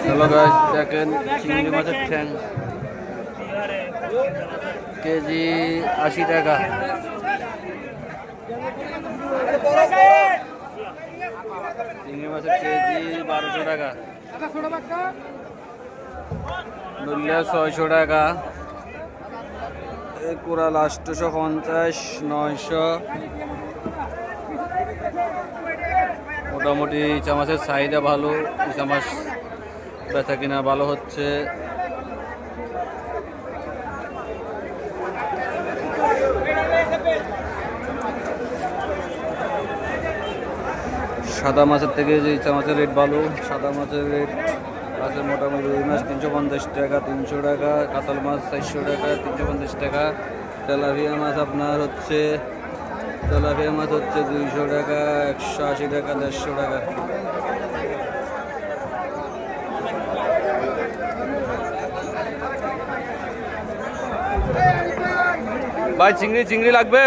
Hello guys, দেখেন চিংড়ি মাছের ঠ্যাং কেজি 80 টাকা। চিংড়ি মাছের কেজি 1200 টাকা, নলিয়া 600 টাকা, কোরাল 850, 900। মোটামুটি ইচা মাছের চাহিদা ভালো, ইচা মাছ বেচা কিনা ভালো হচ্ছে। সাদা মাছের থেকে যে ইচা মাছের রেট ভালো, সাদা মাছের রেট আছে মোটামুটি রুই মাছ 350 টাকা, 300 টাকা, কাতল মাছ 400 টাকা, 350 টাকা, তেলাপিয়া মাছ আপনার হচ্ছে 200 টাকা, 180 টাকা, 150 টাকা। ভাই চিংড়ি লাগবে?